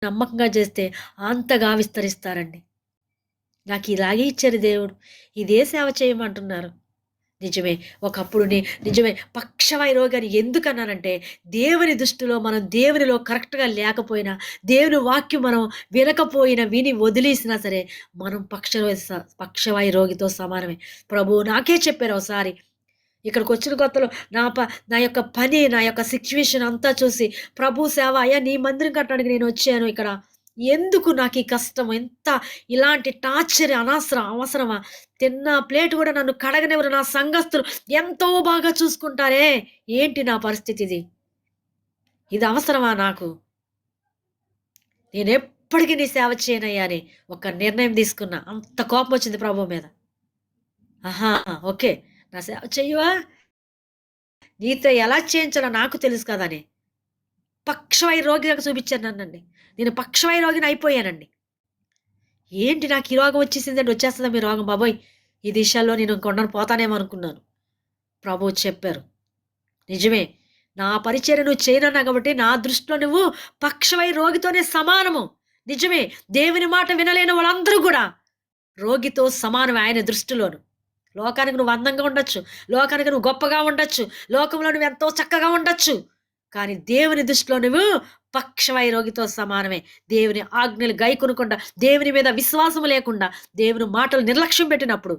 నమ్మకంగా చేస్తే అంతగా విస్తరిస్తారండి. నాకు ఇలాగే ఇచ్చారు దేవుడు. ఇదే సేవ చేయమంటున్నారు. నిజమే. ఒకప్పుడు నిజమే. పక్షవాయు రోగాన్ని ఎందుకన్నానంటే, దేవుని దృష్టిలో మనం దేవునిలో కరెక్ట్‌గా లేకపోయినా, దేవుని వాక్యం మనం వినకపోయినా, విని వదిలేసినా సరే, మనం పక్షవాయు రోగితో సమానమే. ప్రభువు నాకే చెప్పారు ఒకసారి. ఇక్కడికొచ్చిన కొత్తలో నా యొక్క పని, నా యొక్క సిట్యుయేషన్ అంతా చూసి, ప్రభు సేవ అయ్యా నీ మందిరం కట్టడానికి నేనొచ్చాను ఇక్కడ. ఎందుకు నాకీ కష్టం? ఇలాంటి టార్చర్ అవసరమా? తిన్న ప్లేట్ గూడా నన్ను కడగనివ్వరు. నా సంఘస్థులు ఎంతో బాగా చూసుకుంటారే! ఏంటి నా పరిస్థితిది? ఇది అవసరమా నాకు? నేనెప్పటికి నీ సేవ చేయనయ్యా అని ఒక నిర్ణయం తీసుకున్నా. అంత కోపమొచ్చింది ప్రభువు మీద. ఆహా! ఓకే. నా సేవ చెయ్యవా? నీతో ఎలా చేయించాలో నాకు తెలుసు కదా! అని. పక్షవాయు రోగిలాగా చూపిచ్చారు నన్నండి. నేను పక్షవాయు రోగిని అయిపోయానండి. ఏంటి నాకు ఈ రోగం వచ్చేసిందండి, వచ్చేస్తదా మీ రోగం బాబోయ్! ఈ విషయాల్లో నేను ఇంక ఉండను పోతానేమో అనుకున్నాను. ప్రభువు చెప్పారు. నిజమే. నా పరిచర్య నువ్వు చేయనన్నావు కాబట్టి నా దృష్టిలో నువ్వు పక్షవాయు రోగితోనే సమానము. నిజమే. దేవుని మాట వినలేని వాళ్ళందరూ గూడా రోగితో సమానమే ఆయన దృష్టిలోను. లోకానికి నువ్వు అందంగా ఉండొచ్చు. లోకానికి నువ్వు గొప్పగా ఉండొచ్చు. లోకంలో నువ్వెంతో చక్కగా ఉండొచ్చు. కానీ దేవుని దృష్టిలో నువ్వు పక్షవాయు రోగితో సమానమే. దేవుని ఆజ్ఞలు గైకొనకుండా, దేవుని మీద విశ్వాసము లేకుండా, దేవుని మాటలు నిర్లక్ష్యం పెట్టినప్పుడు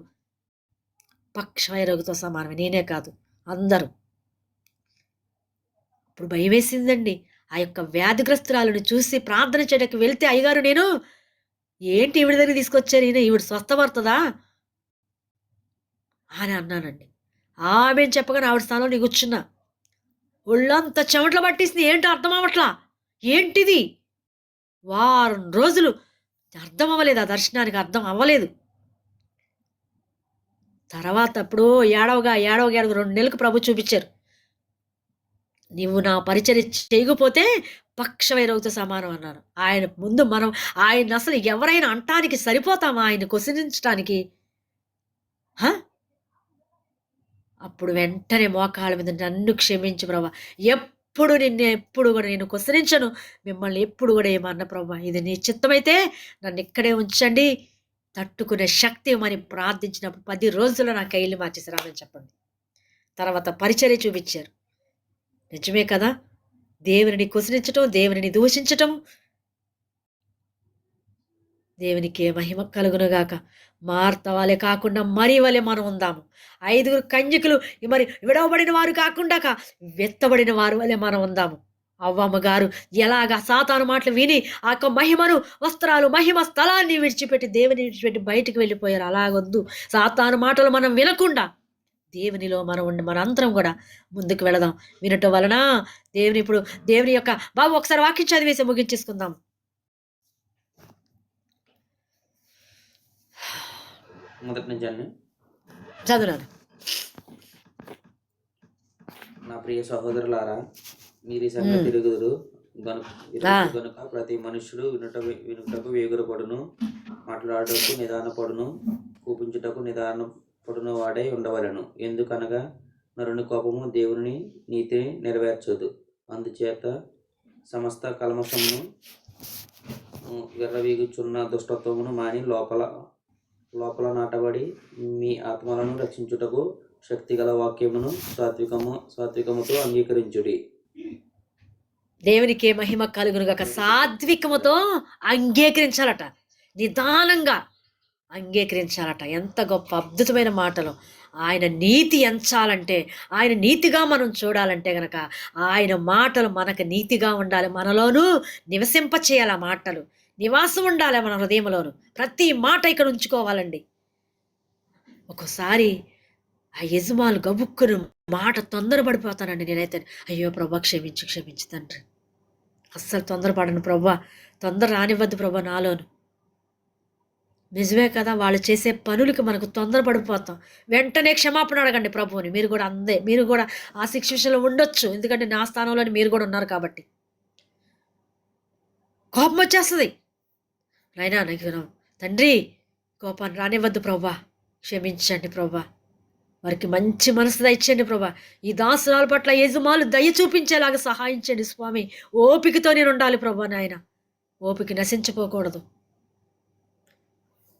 పక్షవాయు రోగితో సమానమే. నేనే కాదు అందరూ. ఇప్పుడు భయమేసిందండి. ఆ యొక్క వ్యాధిగ్రస్తురాలిని చూసి ప్రార్థన చేయడానికి వెళ్తే అయ్యగారు నేను ఏంటి ఈవిడ దగ్గరికి తీసుకొచ్చారు ఈయన, ఈవిడ స్వస్థపడతదా? అని అన్నానండి. ఆమెను చెప్పగానే ఆవిడ స్థానంలో నేను కూర్చున్నా. ఒళ్ళంతా చెమటలు పట్టేసింది. ఏంటో అర్థం అవ్వట్లా. ఏంటిది? వారం రోజులు అర్థం అవ్వలేదు. ఆ దర్శనానికి అర్థం అవ్వలేదు. తర్వాత ఎప్పుడో ఏడవగా 2 నెలలకు ప్రభు చూపిచ్చారు. "నీవు నా పరిచర్య చేయకపోతే పక్షవాయు రోగితో సమానం" అన్నారు. ఆయన ముందు మనం ఆయన్నసలు ఎవరైనా అంటానికి సరిపోతామా ఆయన్ని క్వశ్చనించటానికి? హా! అప్పుడు వెంటనే మోకాళ్ళ మీద నన్ను క్షమించు ప్రభా! ఎప్పుడు గూడా నేను కుసరించను. మిమ్మల్ని ఎప్పుడు గూడా ఏమనను ప్రభా! ఇది నీ చిత్తమైతే నన్నిక్కడే ఉంచండి. తట్టుకునే శక్తి ఇవ్వమని ప్రార్థించినప్పుడు 10 రోజుల్లో నా కైళ్ళు మార్చేసారు. ఆమెన్ చెప్పండి. తర్వాత పరిచర్య చూపిచ్చారు. నిజమే కదా! దేవునిని కుసిరించటం, దేవునిని దూషించటం, దేవునికే మహిమ కలుగునుగాక. మార్త వలె కాకుండా మరి వలె మనం ఉందాము. 5 కన్యకలు మరి విడవబడిన వారు కాకుండా విత్తబడిన వారి వలె మనం ఉందాము. అవ్వమ్మ గారు ఎలాగా సాతాను మాటలు విని ఆ యొక్క మహిమను, వస్త్రాలు, మహిమ స్థలాన్ని విడిచిపెట్టి, దేవుని విడిచిపెట్టి బయటికి వెళ్ళిపోయారు. అలాగొద్దు. సాతాను మాటలు మనం వినకుండా దేవునిలో మనం ఉండి మనందరం గూడా ముందుకు వెళదాం. వినటం వలన దేవుని యొక్క బాబు ఒకసారి వాక్యం చదివేసి ముగించేసుకుందాం. మొదటి నుంచి అండి. చదువునాను. నా ప్రియ సహోదరులారా, మీరు ఈ సంగతి ఎరుగుదురు గనుక ప్రతి మనుష్యుడు వినుటకు వేగురపడును, మాట్లాడుటకు నిదానపడును, కూపించుటకు నిదానపడును వాడై ఉండవలెను. ఎందుకనగా నరుని కోపము దేవుని నీతిని నెరవేర్చదు. అందుచేత సమస్త కల్మషమును విర్రవీగుచున్న దుష్టత్వమును మాని లోపల నాటబడి మీ ఆత్మలను రక్షించుటకు శక్తిగల వాక్యమును సాత్వికముతో అంగీకరించుడి. దేవునికి మహిమ కలుగునుగాక. సాత్వికముతో అంగీకరించాలట. నిదానంగా అంగీకరించాలట. ఎంత గొప్ప అద్భుతమైన మాటలు. ఆయన నీతి ఎంచాలంటే, ఆయన నీతిగా మనం చూడాలంటే గనక ఆయన మాటలు మనకు నీతిగా ఉండాలి. మనలోనూ నివసింపచేయాలి. ఆ మాటలు నివాసం ఉండాలి మన హృదయంలోను. ప్రతి మాట ఇక్కడ ఉంచుకోవాలండి. ఒక్కోసారి ఆ యజమానులు గబుక్కున మాట తొందరపడిపోతానండి నేనైతే. అయ్యో ప్రభా క్షమించు తండ్రి. అస్సలు తొందరపడను ప్రభా. తొందర రానివ్వద్దు ప్రభా నాలోను. నిజమే కదా! వాళ్ళు చేసే పనులకి మనకు తొందరపడిపోతాం. వెంటనే క్షమాపణ అడగండి ప్రభువుని. మీరు కూడా ఆ సిట్యుయేషన్‌లో ఉండొచ్చు. ఎందుకంటే నా స్థానంలోనే మీరు కూడా ఉన్నారు కాబట్టి. కోపం వచ్చేస్తది. నాయనా నాకు తండ్రి కోపాన్ని రానివ్వద్దు ప్రభా. క్షమించండి ప్రభా. వారికి మంచి మనసు దయచేయండి ప్రభా. ఈ దాసురాల పట్ల యజమానులు దయ చూపించేలాగా సహాయించండి స్వామి. ఓపికతో నేను ఉండాలి ప్రభా నాయన. ఓపిక నశించిపోకూడదు.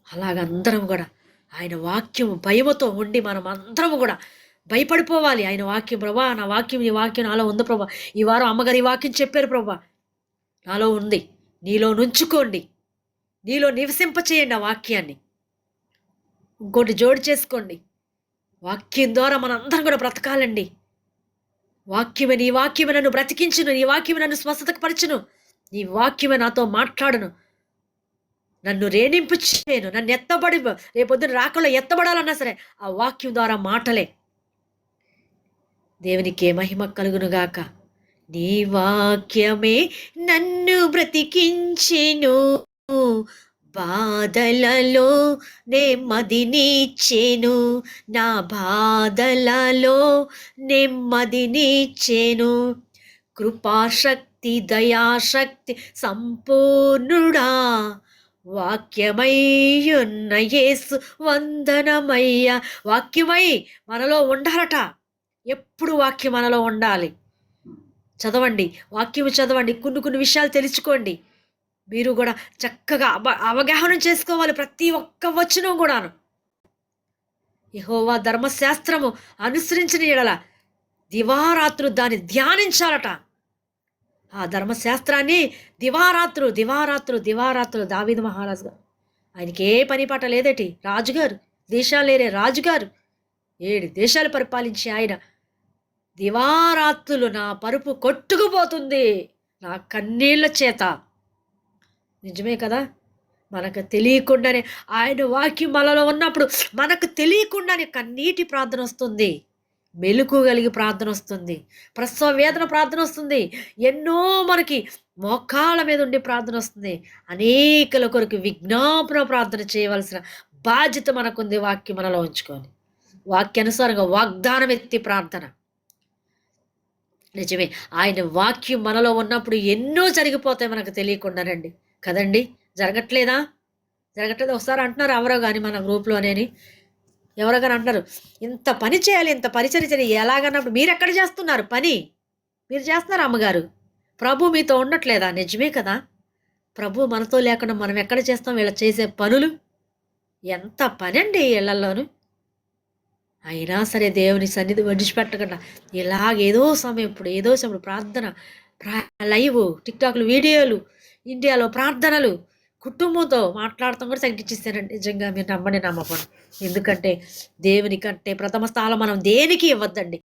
అలాగందరం కూడా ఆయన వాక్యం భయముతో ఉండి మనం అందరం కూడా భయపడిపోవాలి. ఆయన వాక్యం, ప్రభా నా వాక్యం, ఈ వాక్యం నాలో ఉంది ప్రభా, ఈ వారం అమ్మగారు ఈ వాక్యం చెప్పారు ప్రభా, నాలో ఉంది, నీలో నుంచుకోండి, నీలో నివసింపచేయండి ఆ వాక్యాన్ని. ఇంకోటి జోడు చేసుకోండి, వాక్యం ద్వారా మనందరం కూడా బ్రతకాలండి. వాక్యమే, నీ వాక్యమే నన్ను బ్రతికించును, నీ వాక్యమే నన్ను స్వస్థతకు పరచును, నీ వాక్యమే నాతో మాట్లాడును, నన్ను రేణింపు చేయను, నన్ను ఎత్తబడి రేపొద్దున రాకలో ఎత్తబడాలన్నా సరే ఆ వాక్యం ద్వారా మాటలే. దేవునికే మహిమ కలుగునుగాక. నీ వాక్యమే నన్ను బ్రతికించెను, బాధలలో నెమ్మదినిచ్చెను, నా బాధలలో నెమ్మదినిచ్చెను. కృపాశక్తి దయాశక్తి సంపూర్ణుడా, వాక్యమయ్యున్న యేసు వందనమయ్య. వాక్యమై మనలో ఉండాలట. ఎప్పుడు వాక్యం మనలో ఉండాలి. చదవండి, వాక్యం చదవండి, కొన్ని విషయాలు తెలుసుకోండి. మీరు కూడా చక్కగా అవగాహన చేసుకోవాలి ప్రతి ఒక్క వచనం కూడాను. యెహోవా ధర్మశాస్త్రము అనుసరించిన యెడల దివారాత్రులు దాన్ని ధ్యానించాలట. ఆ ధర్మశాస్త్రాన్ని దివారాత్రులు దావీదు మహారాజు గారు, ఆయనకి ఏ పని పాట లేదటి. రాజుగారు, దేశాలు లేరే రాజుగారు, 7 దేశాలు పరిపాలించి ఆయన దివారాత్రులు నా పరుపు కొట్టుకుపోతుంది నా కన్నీళ్ల చేత. నిజమే కదా. మనకు తెలియకుండానే ఆయన వాక్యం మనలో ఉన్నప్పుడు మనకు తెలియకుండానే కన్నీటి ప్రార్థన వస్తుంది, మెలుకు కలిగి ప్రార్థన వస్తుంది, ప్రసవ వేదన ప్రార్థన వస్తుంది, ఎన్నో మనకి మోకాళ్ళ మీద ఉండి ప్రార్థన వస్తుంది. అనేకల కొరకు విజ్ఞాపన ప్రార్థన చేయవలసిన బాధ్యత మనకుంది. వాక్యం మనలో ఉంచుకొని వాక్యానుసారంగా వాగ్దానం ఎత్తి ప్రార్థన. నిజమే, ఆయన వాక్యం మనలో ఉన్నప్పుడు ఎన్నో జరిగిపోతాయి మనకు తెలియకుండానండి కదండి. జరగట్లేదు. ఒకసారి అంటున్నారు ఎవరో కానీ మన గ్రూప్లోనేని ఎవరో కానీ అంటున్నారు, ఇంత పని చేయాలి, ఇంత పరిచర్య చేయాలి, ఎలాగన్నప్పుడు మీరు ఎక్కడ చేస్తున్నారు పని? మీరు చేస్తున్నారు అమ్మగారు, ప్రభు మీతో ఉండట్లేదా? నిజమే కదా. ప్రభు మనతో లేకుండా మనం ఎక్కడ చేస్తాం? వీళ్ళ చేసే పనులు ఎంత పని అండి ఇళ్లలోను. అయినా సరే దేవుని సన్నిధి విడిచిపెట్టకుండా ఇలాగేదో సమయం ఇప్పుడు ప్రార్థన, లైవ్ టిక్టాక్లు, వీడియోలు, ఇండియాలో ప్రార్థనలు, కుటుంబంతో మాట్లాడటం కూడా తగ్గించేస్తారండి. నిజంగా మీరు నమ్మని నమ్మకండి. ఎందుకంటే దేవుని కంటే ప్రథమ స్థానం మనం దేనికి ఇవ్వద్దండి.